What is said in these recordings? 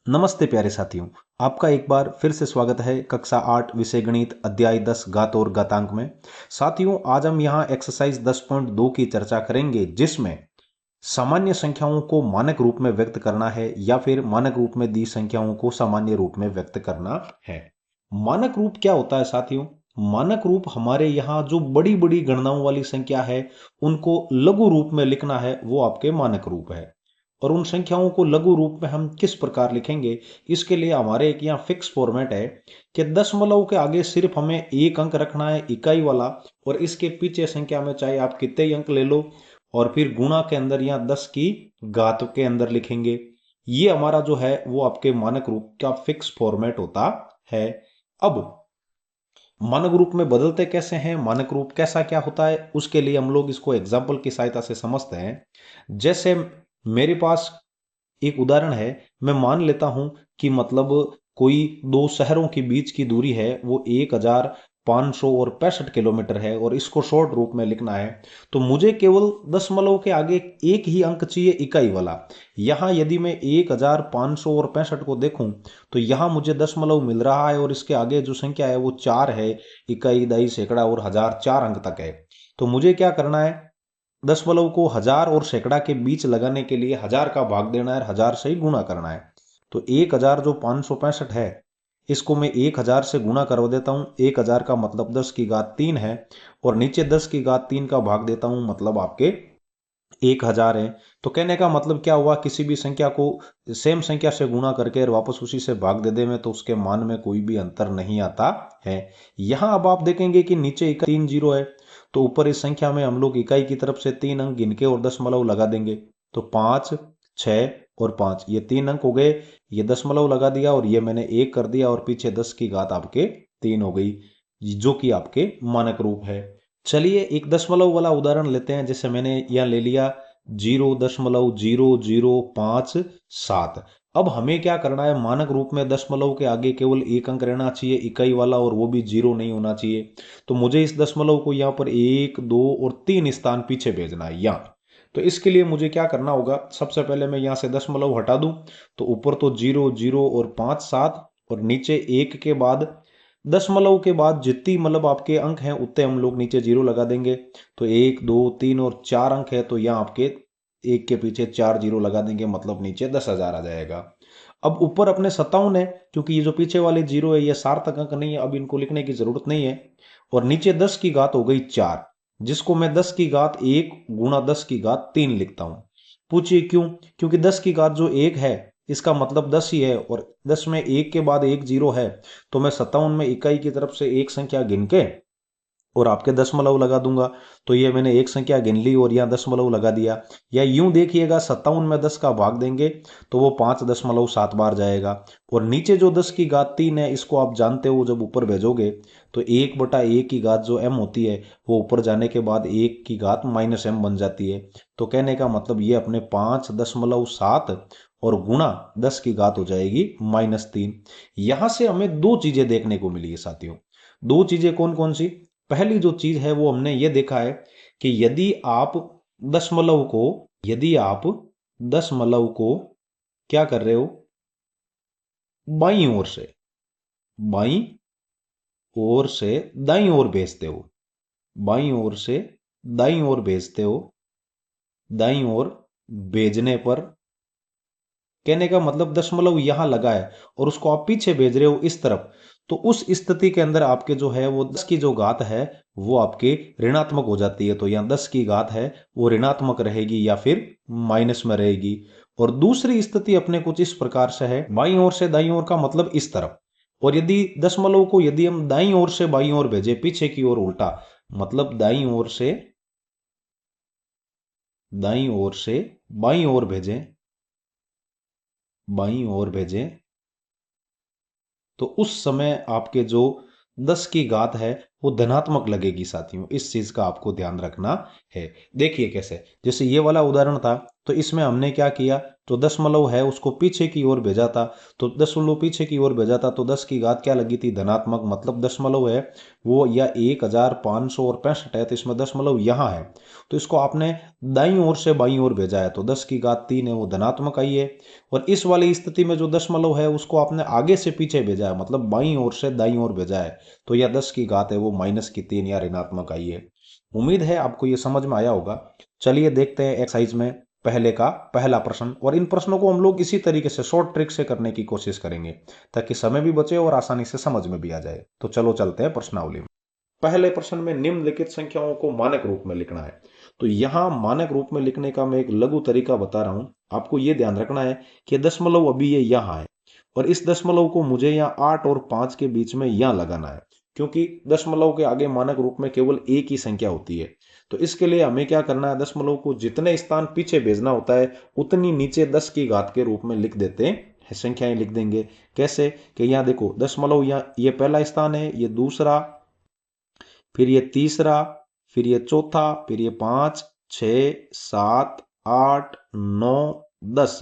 नमस्ते प्यारे साथियों, आपका एक बार फिर से स्वागत है कक्षा 8 विषय गणित अध्याय 10 घात और घातांक में। साथियों, आज हम यहाँ एक्सरसाइज 10.2 की चर्चा करेंगे, जिसमें सामान्य संख्याओं को मानक रूप में व्यक्त करना है या फिर मानक रूप में दी संख्याओं को सामान्य रूप में व्यक्त करना है। मानक रूप क्या होता है साथियों? मानक रूप हमारे यहाँ जो बड़ी बड़ी गणनाओं वाली संख्या है उनको लघु रूप में लिखना है, वो आपके मानक रूप है। और उन संख्याओं को लघु रूप में हम किस प्रकार लिखेंगे, इसके लिए हमारे एक यहाँ फिक्स फॉर्मेट है कि दशमलव के आगे सिर्फ हमें एक अंक रखना है इकाई वाला, और इसके पीछे संख्या में चाहे आप कितने ही अंक ले लो, और फिर गुणा के अंदर यहाँ 10 की घात के अंदर लिखेंगे। ये हमारा जो है वो आपके मानक रूप का फिक्स फॉर्मेट होता है। अब मानक रूप में बदलते कैसे हैं, मानक रूप कैसा क्या होता है, उसके लिए हम लोग इसको एग्जाम्पल की सहायता से समझते हैं। जैसे मेरे पास एक उदाहरण है, मैं मान लेता हूं कि मतलब कोई दो शहरों के बीच की दूरी है वो 1565 किलोमीटर है, और इसको शॉर्ट रूप में लिखना है तो मुझे केवल दशमलव के आगे एक ही अंक चाहिए इकाई वाला। यहां यदि मैं 1565 को देखूं तो यहां मुझे दशमलव मिल रहा है, और इसके आगे जो संख्या है वो 4 है, इकाई, दहाई, सैकड़ा और हजार, 4 अंक तक है। तो मुझे क्या करना है, दशमलव को हजार और सैकड़ा के बीच लगाने के लिए हजार का भाग देना है, हजार से ही गुणा करना है। तो 1000 जो 565 है, इसको मैं 1000 से गुणा करवा देता हूं। 1000 का मतलब 10 की घात 3 है, और नीचे 10 की घात 3 का भाग देता हूं, मतलब आपके 1000 है। तो कहने का मतलब क्या हुआ, किसी भी संख्या को सेम संख्या से गुणा करके और वापस उसी से भाग दे दें तो उसके मान में कोई भी अंतर नहीं आता है। यहां अब आप देखेंगे कि नीचे इकाई 3 जीरो है, तो ऊपर इस संख्या में हम लोग इकाई की तरफ से 3 अंक गिन के और दशमलव लगा देंगे। तो 5, 6 और 5 ये 3 अंक हो गए, ये दशमलव लगा दिया और ये मैंने 1 कर दिया, और पीछे 10 की घात आपके 3 हो गई, जो कि आपके मानक रूप है। चलिए एक दशमलव वाला उदाहरण लेते हैं। जैसे मैंने यहां ले लिया 0.0057। अब हमें क्या करना है, मानक रूप में दशमलव के आगे केवल एक अंक रहना चाहिए इकाई वाला, और वो भी जीरो नहीं होना चाहिए। तो मुझे इस दशमलव को यहाँ पर 1, 2 और 3 स्थान पीछे भेजना है यहाँ। तो इसके लिए मुझे क्या करना होगा, सबसे पहले मैं यहाँ से दशमलव हटा दूं, तो ऊपर तो 0, 0 और 5, 7, और नीचे 1 के बाद दशमलव के बाद जितनी मतलब आपके अंक हैं उतने हम लोग नीचे जीरो लगा देंगे। तो 1, 2, 3 और 4 अंक है, तो यहाँ आपके एक के पीछे 4 जीरो लगा देंगे, मतलब नीचे 10,000 आ जाएगा। अब ऊपर अपने 57 है, क्योंकि ये जो पीछे वाले जीरो है ये सार्थक अंक नहीं है, अब इनको लिखने की जरूरत नहीं है। और नीचे 10 की घात हो गई 4, जिसको मैं 10 की घात 1 गुणा 10 की घात 3 लिखता हूं। पूछिए क्यों? क्योंकि 10 की घात जो 1 है इसका मतलब 10 ही है, और 10 में 1 के बाद एक जीरो है, तो मैं 57 में इकाई की तरफ से एक संख्या गिन के और आपके दशमलव लगा दूंगा। तो ये मैंने एक संख्या गिन ली और यहाँ दशमलव लगा दिया। या यूं देखिएगा, 57 में 10 का भाग देंगे तो वो 5.7 बार जाएगा। और नीचे जो 10 की घात 3 है, इसको आप जानते हो, जब ऊपर भेजोगे तो 1/1 की घात जो m होती है वो ऊपर जाने के बाद 1 की घात -m बन जाती है। तो कहने का मतलब ये अपने 5.7 और गुणा 10 की घात हो जाएगी -3। यहां से हमें दो चीजें देखने को मिली है साथियों। दो चीजें कौन कौन सी? पहली जो चीज है वो हमने ये देखा है कि दशमलव को यदि आप दशमलव को क्या कर रहे हो, बाईं ओर से बाईं ओर से दाईं ओर भेजते हो, बाईं ओर से दाईं ओर भेजते हो, दाईं ओर भेजने पर कहने का मतलब दशमलव यहां लगा है और उसको आप पीछे भेज रहे हो इस तरफ, तो उस स्थिति के अंदर आपके जो है वो 10 की जो घात है वो आपके ऋणात्मक हो जाती है। तो यहां 10 की घात है वो ऋणात्मक रहेगी या फिर माइनस में रहेगी। और दूसरी स्थिति अपने कुछ इस प्रकार से है, बाईं ओर से दाईं ओर का मतलब इस तरफ। और यदि दशमलव को यदि हम दाईं ओर से बाईं ओर भेजे, पीछे की ओर उल्टा, मतलब दाईं ओर से बाईं ओर भेजें, बाईं ओर भेजें, तो उस समय आपके जो 10 की घात है वो धनात्मक लगेगी साथियों, इस चीज का आपको ध्यान रखना है। देखिए कैसे, जैसे ये वाला उदाहरण था, तो इसमें हमने क्या किया, जो दशमलव है उसको पीछे की ओर भेजा था, तो दशमलव पीछे की ओर भेजा था, तो 10 की घात क्या लगी थी, धनात्मक, मतलब दशमलव है वो या 1565 है, तो इसमें दशमलव यहाँ है, तो इसको आपने दाईं ओर से बाईं ओर भेजा है, तो 10 की घात 3 है, वो धनात्मक आई है। और इस वाली स्थिति में जो दशमलव है उसको आपने आगे से पीछे भेजा है, मतलब बाईं ओर से दाईं ओर भेजा है, तो यह 10 की घात है वो -3 या ऋणात्मक आई है। उम्मीद है आपको ये समझ में आया होगा। चलिए देखते हैं एक्सरसाइज में पहले का पहला प्रश्न, और इन प्रश्नों को हम लोग इसी तरीके से शॉर्ट ट्रिक से करने की कोशिश करेंगे ताकि समय भी बचे और आसानी से समझ में भी आ जाए। तो चलो चलते हैं प्रश्नावली में। पहले प्रश्न में निम्नलिखित संख्याओं को मानक रूप में लिखना है। तो यहां मानक रूप में लिखने का मैं एक लघु तरीका बता रहा हूं। आपको यह ध्यान रखना है कि दशमलव अभी ये यहां है, और इस दशमलव को मुझे यहाँ 8 और 5 के बीच में यहां लगाना है, क्योंकि दशमलव के आगे मानक रूप में केवल एक ही संख्या होती है। तो इसके लिए हमें क्या करना है, दशमलव को जितने स्थान पीछे भेजना होता है उतनी नीचे 10 की घात के रूप में लिख देते हैं, संख्याएं लिख देंगे। कैसे कि यहाँ देखो, दशमलव यहाँ ये पहला स्थान है, ये दूसरा, फिर ये तीसरा, फिर ये चौथा, फिर ये 5, 6, 7, 8, 9, 10,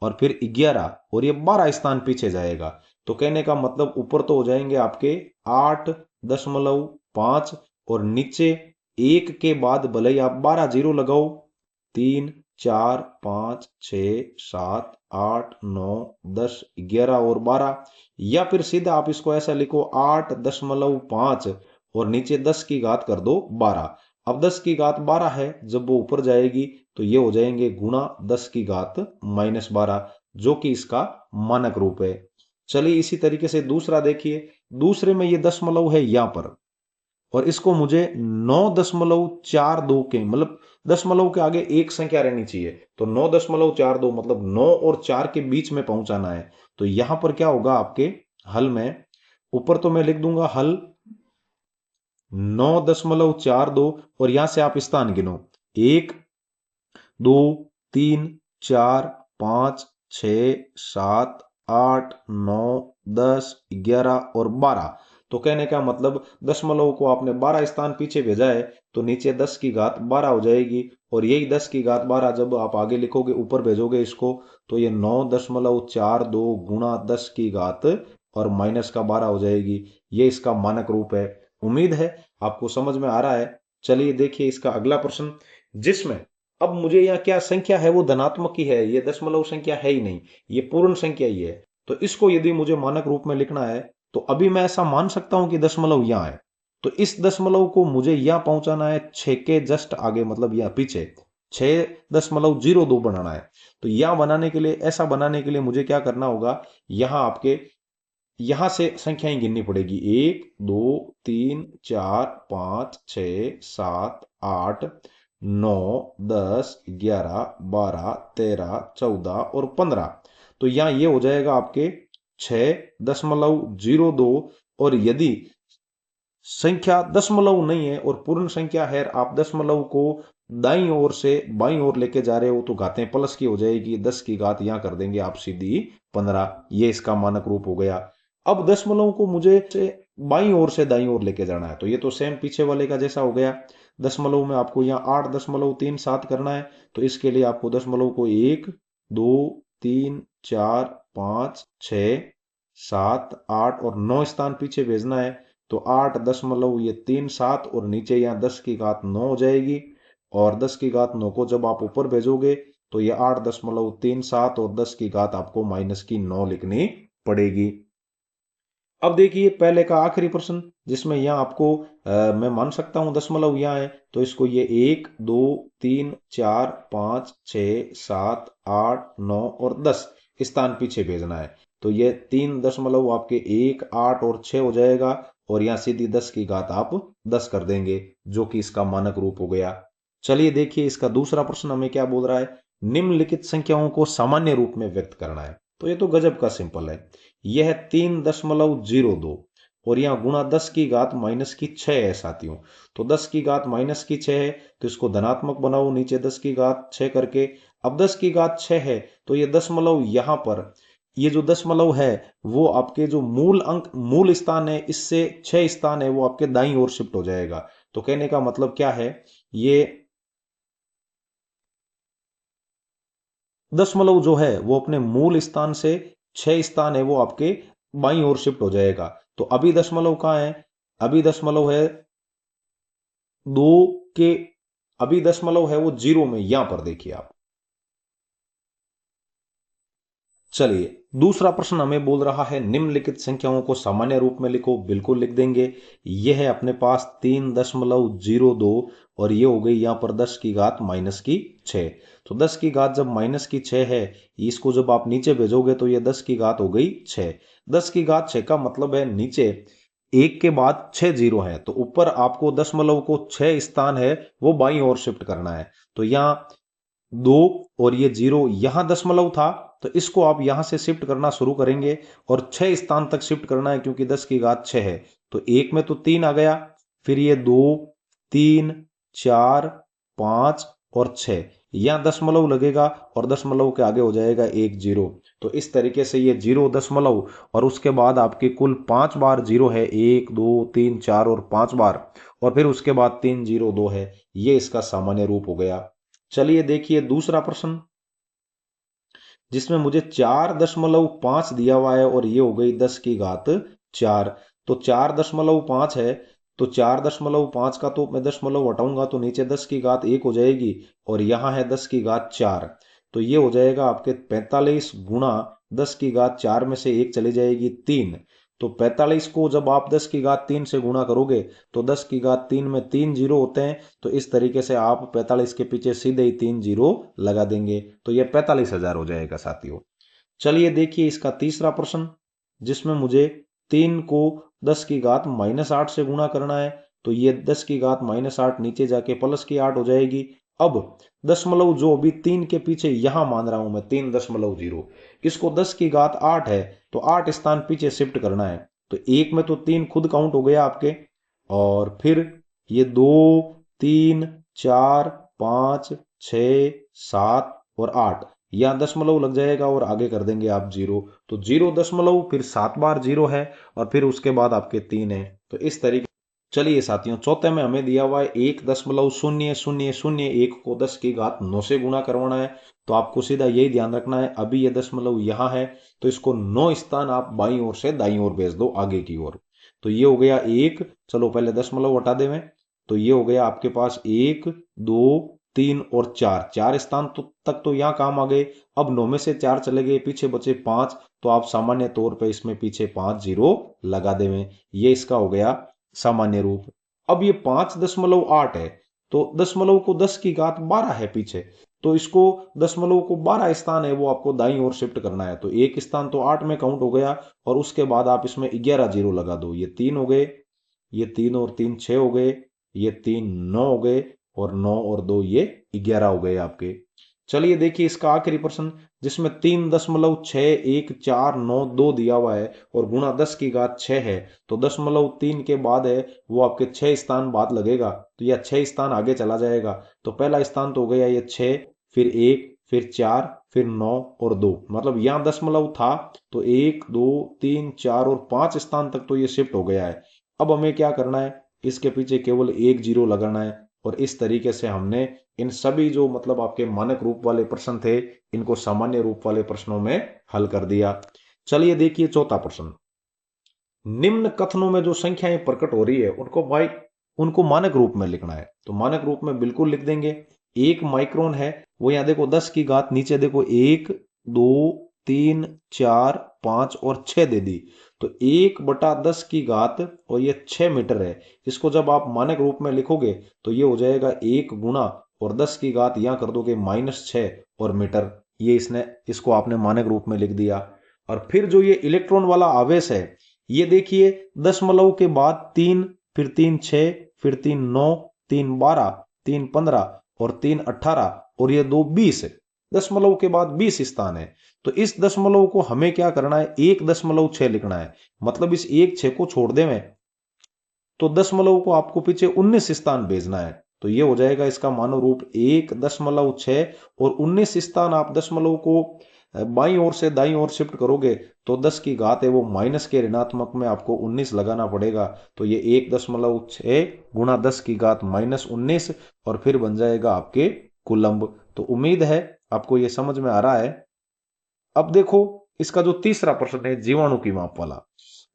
और फिर 11 और ये 12 स्थान पीछे जाएगा। तो कहने का मतलब ऊपर तो हो जाएंगे आपके 8.5 और नीचे एक के बाद भले ही आप 12 जीरो लगाओ, 3, 4, 5, 6, 7, 8, 9, 10, 11 और 12, या फिर सीधा आप इसको ऐसा लिखो 8.5 और नीचे 10 की घात कर दो 12। अब 10 की घात 12 है, जब वो ऊपर जाएगी तो ये हो जाएंगे गुणा 10 की घात -12, जो कि इसका मानक रूप है। चलिए इसी तरीके से दूसरा देखिए, दूसरे में ये दशमलव है यहां पर, और इसको मुझे 9.42 के, मतलब दशमलव के आगे एक संख्या रहनी चाहिए, तो 9.42 मतलब 9 और 4 के बीच में पहुंचाना है। तो यहां पर क्या होगा आपके हल में, ऊपर तो मैं लिख दूंगा हल 9.42, और यहां से आप स्थान गिनो, 1, 2, 3, 4, 5, 6, 7, 8, 9, 10, 11 और 12। तो कहने का मतलब दशमलव को आपने 12 स्थान पीछे भेजा है, तो नीचे 10 की घात 12 हो जाएगी, और यही 10 की घात 12 जब आप आगे लिखोगे, ऊपर भेजोगे इसको, तो ये 9.42 गुणा 10 की घात और माइनस का 12 हो जाएगी। ये इसका मानक रूप है। उम्मीद है आपको समझ में आ रहा है। चलिए देखिए इसका अगला प्रश्न, जिसमें अब मुझे यहाँ क्या संख्या है, वो धनात्मक ही है, ये दशमलव संख्या है ही नहीं, ये पूर्ण संख्या ही है। तो इसको यदि मुझे मानक रूप में लिखना है, तो अभी मैं ऐसा मान सकता हूं कि दशमलव यहां है, तो इस दशमलव को मुझे यहां पहुंचाना है 6 के जस्ट आगे, मतलब यहां पीछे 6.02 बनाना है। तो यहां बनाने के लिए, ऐसा बनाने के लिए मुझे क्या करना होगा, यहां आपके यहां से संख्याएं गिननी पड़ेगी, 1, 2, 3, 4, 5, 6, 7, 8, 9, 10, 11, 12, 13, 14 और 15। तो यहां ये हो जाएगा आपके 6.02, और यदि संख्या दशमलव नहीं है और पूर्ण संख्या है, आप दशमलव को दाईं ओर से बाईं ओर लेके जा रहे हो, तो घातें प्लस की हो जाएगी, 10 की घात यहां कर देंगे आप सीधी 15। ये इसका मानक रूप हो गया। अब दशमलव को मुझे से बाईं ओर से दाईं ओर लेके जाना है, तो ये तो सेम पीछे वाले का जैसा हो गया। दशमलव में आपको यहाँ 8.37 करना है, तो इसके लिए आपको दशमलव को 1, 2, 3, 4, 5, 6, 7, 8 और 9 स्थान पीछे भेजना है। तो 8.37 और नीचे यहाँ 10 की घात 9 हो जाएगी, और 10 की घात 9 को जब आप ऊपर भेजोगे, तो ये 8.37 और 10 की घात आपको माइनस की 9 लिखनी पड़ेगी। अब देखिए पहले का आखिरी प्रश्न, जिसमें यहाँ आपको मैं मान सकता हूं दशमलव यहाँ है, तो इसको ये 1, 2, 3, 4, 5, 6, 7, 8, 9 और 10 स्थान पीछे भेजना है। तो ये 3 दशमलव आपके 1, 8 और 6 हो जाएगा, और यहाँ सीधी 10 की घात आप 10 कर देंगे, जो कि इसका मानक रूप हो गया। चलिए देखिए इसका दूसरा प्रश्न हमें क्या बोल रहा है, निम्नलिखित संख्याओं को सामान्य रूप में व्यक्त करना है। तो ये तो गजब का सिंपल है, यह 3.02 और यहाँ गुणा 10 की घात माइनस की 6 है साथियों। तो 10 की घात माइनस की 6 है, तो इसको धनात्मक बनाओ नीचे 10 की घात 6 करके। अब 10 की घात 6 है, तो ये दशमलव यहाँ पर ये जो दशमलव है वो आपके जो मूल अंक मूल स्थान है इससे 6 स्थान है वो आपके दाईं ओर शिफ्ट हो जाएगा। तो कहने का मतलब क्या है, ये दशमलव जो है वो अपने मूल स्थान से 6 स्थान है वो आपके बाईं ओर शिफ्ट हो जाएगा। तो अभी दशमलव कहाँ है, अभी दशमलव है 2 के, अभी दशमलव है वो 0 में, यहां पर देखिए आप। चलिए दूसरा प्रश्न हमें बोल रहा है निम्नलिखित संख्याओं को सामान्य रूप में लिखो। बिल्कुल लिख देंगे। यह है अपने पास 3.02 और ये हो गई यहां पर 10 की घात माइनस की 6। तो 10 की घात जब माइनस की 6 है, इसको जब आप नीचे भेजोगे तो ये 10 की घात हो गई 6। 10 की घात 6 का मतलब है नीचे एक के बाद 6 जीरो है, तो ऊपर आपको दशमलव को 6 स्थान है वो बाईं ओर शिफ्ट करना है। तो यहां 2 और ये 0 यहां दशमलव था, तो इसको आप यहां से शिफ्ट करना शुरू करेंगे और 6 स्थान तक शिफ्ट करना है क्योंकि 10 की घात 6 है। तो एक में तो 3 आ गया, फिर ये 2, 3, 4, 5 और 6, यहां दशमलव लगेगा और दशमलव के आगे हो जाएगा एक 0। तो इस तरीके से ये 0 दशमलव और उसके बाद आपके कुल 5 बार 0 है, 1 2 3 4 और 5 बार, और फिर उसके बाद 3 0 2 है। ये इसका सामान्य रूप हो गया। चलिए देखिए दूसरा प्रश्न, जिसमें मुझे 4.5 दिया हुआ है और ये हो गई 10 की घात 4। तो 4.5 है, तो 4.5 का तो मैं दशमलव हटाऊंगा तो नीचे 10 की घात 1 हो जाएगी और यहां है 10 की घात 4। तो ये हो जाएगा आपके 45 गुणा 10 की घात 4 में से एक चली जाएगी 3। तो 45 को जब आप 10 की घात 3 से गुणा करोगे तो 10 की घात 3 में 3 जीरो होते हैं। तो इस तरीके से आप 45 के पीछे सीधे ही 3 जीरो लगा देंगे, तो ये 45,000 हो जाएगा साथियों। चलिए देखिए इसका तीसरा प्रश्न, जिसमें मुझे 3 को 10 की घात -8 से गुणा करना है। तो ये 10 की घात -8 नीचे जाके प्लस की 8 हो जाएगी। अब दशमलव जो अभी 3 के पीछे यहां मान रहा हूं मैं 3.0, इसको 10 की घात 8 है तो 8 स्थान पीछे शिफ्ट करना है। तो एक में तो 3 खुद काउंट हो गया आपके, और फिर ये 2, 3, 4, 5, 6, 7 और 8, यहां दशमलव लग जाएगा और आगे कर देंगे आप 0। तो 0 दशमलव फिर 7 बार 0 है और फिर उसके बाद आपके 3 है। तो इस तरीके, चलिए साथियों चौथे में हमें दिया हुआ है 1.0001 को 10 की घात 9 से गुणा करवाना है। तो आपको सीधा यही ध्यान रखना है, अभी ये दशमलव यहां है तो इसको 9 स्थान आप बाईं ओर से दाईं ओर भेज दो आगे की ओर। तो ये हो गया एक, चलो पहले दशमलव हटा देवें। तो ये हो गया आपके पास 1 2 3 और 4, 4 स्थान तो तक तो यहाँ काम आ गए। अब 9 में से 4 चले गए, पीछे बचे 5, तो आप सामान्य तौर पे इसमें पीछे 5 जीरो लगा देवें। ये इसका हो गया सामान्य रूप। अब ये 5.8 है, तो दशमलव को 10 की घात 12 है पीछे, तो इसको दशमलव को 12 स्थान है वो आपको दाईं ओर शिफ्ट करना है। तो एक स्थान तो 8 में काउंट हो गया और उसके बाद आप इसमें 11 जीरो लगा दो। ये 3 हो गए, ये 3 और 3 6 हो गए, ये 3 9 हो गए और 9 और 2 ये 11 हो गए आपके। चलिए देखिए इसका आखिरी प्रश्न, जिसमें 3.6142 दिया हुआ है और गुणा 10 की घात 6 है। तो दशमलव 3 के बाद है वो आपके 6 स्थान बाद लगेगा, तो यह 6 स्थान आगे चला जाएगा। तो पहला स्थान तो हो गया ये 6, फिर 1, फिर 4, फिर 9 और 2, मतलब यहां दशमलव था तो 1 2 3 4 और 5 स्थान तक तो ये शिफ्ट हो गया है। अब हमें क्या करना है, इसके पीछे केवल एक जीरो लगाना है और इस तरीके से हमने इन सभी जो मतलब आपके मानक रूप वाले प्रश्न थे इनको सामान्य रूप वाले प्रश्नों में हल कर दिया। चलिए देखिए चौथा प्रश्न, निम्न कथनों में जो संख्याएं प्रकट हो रही है उनको मानक रूप में लिखना है। तो मानक रूप में बिल्कुल लिख देंगे। एक माइक्रोन है वो यहां देखो 10 की घात नीचे देखो 1 2 3 4 5 और 6 दे दी, तो 1/10 की घात और ये 6 मीटर है। इसको जब आप मानक रूप में लिखोगे तो ये हो जाएगा 1 गुणा और 10 की घात यहां कर दोगे -6 और मीटर। ये इसको आपने मानक रूप में लिख दिया। और फिर जो ये इलेक्ट्रॉन वाला आवेश है, ये देखिए दशमलव के बाद 3, फिर 3 6, फिर 3 9, 3 12, 3 15 और 3 18 और ये 2 20, दशमलव के बाद 20 स्थान है। तो इस दशमलव को हमें क्या करना है, 1.6 लिखना है। मतलब इस 1 6 को छोड़ दें तो दशमलव को आपको पीछे 19 स्थान भेजना है। तो ये हो जाएगा इसका मानव रूप 1.6 और 19 स्थान आप दशमलव को बाईं ओर से दाईं ओर शिफ्ट करोगे तो 10 की घात है वो माइनस के ऋणात्मक में आपको 19 लगाना पड़ेगा। तो ये 1.6 गुणा 10 की घात -19 और फिर बन जाएगा आपके कूलम्ब। तो उम्मीद है आपको ये समझ में आ रहा है। अब देखो इसका जो तीसरा प्रश्न है जीवाणु की माप वाला,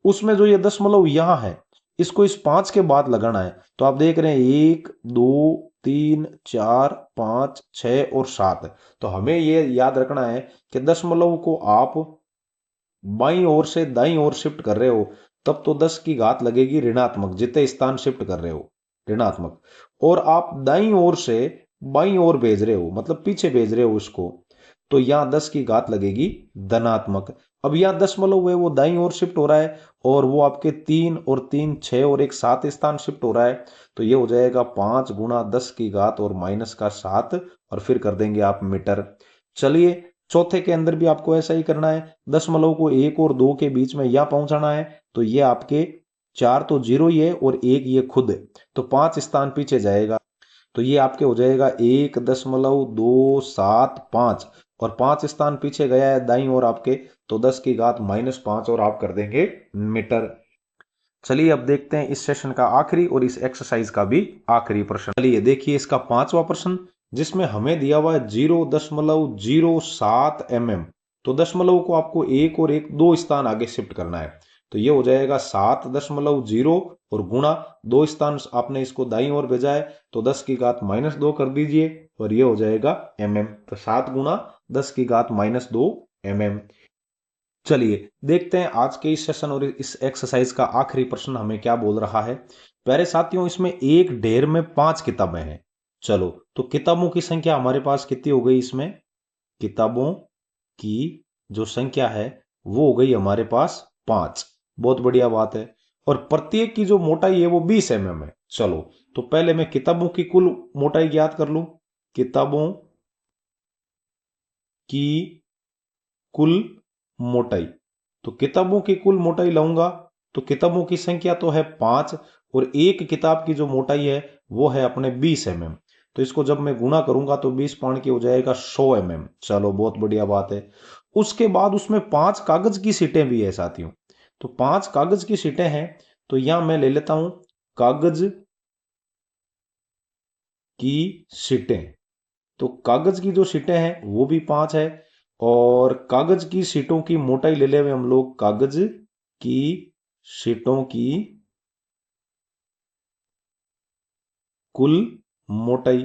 उसमें जो ये दशमलव यहां है इसको इस 5 के बाद लगाना है। तो आप देख रहे हैं 1 2 3 4 5 6 और 7। तो हमें ये याद रखना है कि दशमलव को आप बाईं ओर से दाईं ओर शिफ्ट कर रहे हो तब तो 10 की घात लगेगी ऋणात्मक, जितने स्थान शिफ्ट कर रहे हो ऋणात्मक, और आप दाईं ओर से बाईं ओर भेज रहे हो मतलब पीछे भेज रहे हो उसको, तो यहां 10 की घात लगेगी धनात्मक। अब यहां दशमलव है वो दाईं ओर शिफ्ट हो रहा है और वो आपके 3 और 3 6 और एक 7 स्थान शिफ्ट हो रहा है। तो ये हो जाएगा 5 गुणा 10 की घात और माइनस का 7 और फिर कर देंगे आप मीटर। चलिए चौथे के अंदर भी आपको ऐसा ही करना है, दशमलव को 1 और 2 के बीच में यह पहुंचाना है। तो ये आपके 4 तो 0 ही है और 1 ये खुद है, तो 5 स्थान पीछे जाएगा। तो ये आपके हो जाएगा 1.275 और 5 स्थान पीछे गया है दाईं ओर आपके, तो 10 की घात -5 और आप कर देंगे मीटर। चलिए अब देखते हैं इस सेशन का आखिरी और इस एक्सरसाइज का भी आखिरी प्रश्न। चलिए देखिए इसका 5वां प्रश्न, जिसमें हमें दिया हुआ है 0.07 mm। तो दशमलव को आपको 1 और 1 2 स्थान आगे शिफ्ट करना है। तो ये हो जाएगा 7.0 और गुणा 2 स्थान आपने इसको दाईं ओर भेजा है तो 10 की घात -2 कर दीजिए और ये हो जाएगा mm। तो 7 गुणा 10 की घात -2 mm। चलिए देखते हैं आज के इस सेशन और इस एक्सरसाइज का आखिरी प्रश्न हमें क्या बोल रहा है। प्यारे साथियों इसमें एक ढेर में 5 किताबें हैं। चलो तो किताबों की संख्या हमारे पास कितनी हो गई, इसमें किताबों की जो संख्या है वो हो गई हमारे पास 5। बहुत बढ़िया बात है। और प्रत्येक की जो मोटाई है वो 20 mm है। चलो तो पहले मैं किताबों की कुल मोटाई ज्ञात कर लूं। किताबों की कुल मोटाई, तो किताबों की कुल मोटाई लाऊंगा तो किताबों की संख्या तो है 5 और एक किताब की जो मोटाई है वो है अपने 20 mm। तो इसको जब मैं गुणा करूंगा तो 20 पाउंड की हो जाएगा 100 mm। चलो बहुत बढ़िया बात है। उसके बाद उसमें 5 कागज की सीटें भी है साथियों। तो 5 कागज की सीटें हैं तो यहां मैं ले लेता हूं कागज की सीटें। तो कागज की जो सीटें हैं वो भी 5 है और कागज की सीटों की मोटाई ले ले हुए हम लोग कागज की सीटों की कुल मोटाई।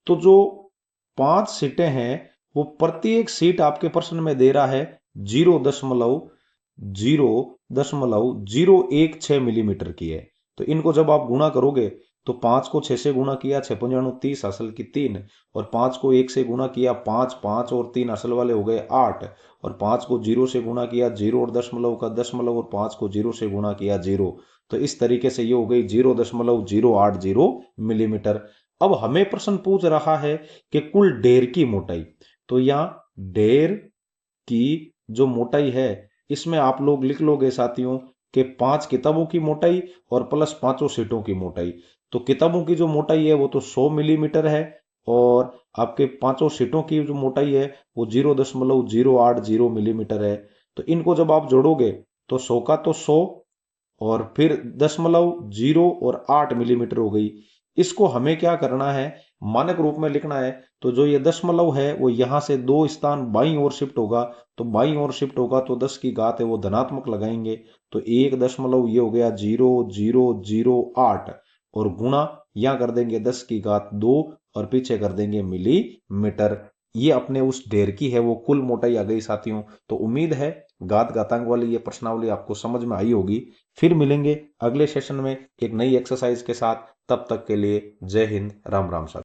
तो जो 5 सीटें हैं वो प्रत्येक सीट आपके प्रश्न में दे रहा है 0.016 मिलीमीटर की है। तो इनको जब आप गुणा करोगे तो 5 को 6 से गुणा किया 6 पंजाणु 30 असल की 3 और 5 को 1 से गुणा किया 5 5 और 3 असल वाले हो गए 8 और 5 को 0 से गुणा किया 0 और दशमलव का दशमलव और 5 को 0 से गुणा किया 0। तो इस तरीके से ये हो गई 0.080 मिलीमीटर। अब हमें प्रश्न पूछ रहा है कि कुल ढेर की मोटाई। तो यहां ढेर की जो मोटाई है इसमें आप लोग लिख लोगे साथियों कि 5 किताबों की मोटाई और प्लस 5 सीटों की मोटाई। तो किताबों की जो मोटाई है वो तो 100 मिलीमीटर है और आपके 5 सीटों की जो मोटाई है वो 0.080 मिलीमीटर है। तो इनको जब आप जोड़ोगे तो 100 का तो 100 और फिर दशमलव 0 और 8 मिलीमीटर हो गई। इसको हमें क्या करना है, मानक रूप में लिखना है। तो जो ये दशमलव है वो यहां से 2 स्थान बाईं ओर शिफ्ट होगा। तो बाईं ओर शिफ्ट होगा तो 10 की घात है वो धनात्मक लगाएंगे। तो 1 ये हो गया 0.008 और गुणा यहां कर देंगे 10 की घात 2 और पीछे कर देंगे मिलीमीटर। ये अपने उस ढेर की है वो कुल मोटाई आ गई साथियों। तो उम्मीद है घात घातांक वाली ये प्रश्नावली आपको समझ में आई होगी। फिर मिलेंगे अगले सेशन में एक नई एक्सरसाइज के साथ। तब तक के लिए जय हिंद, राम राम साथियों।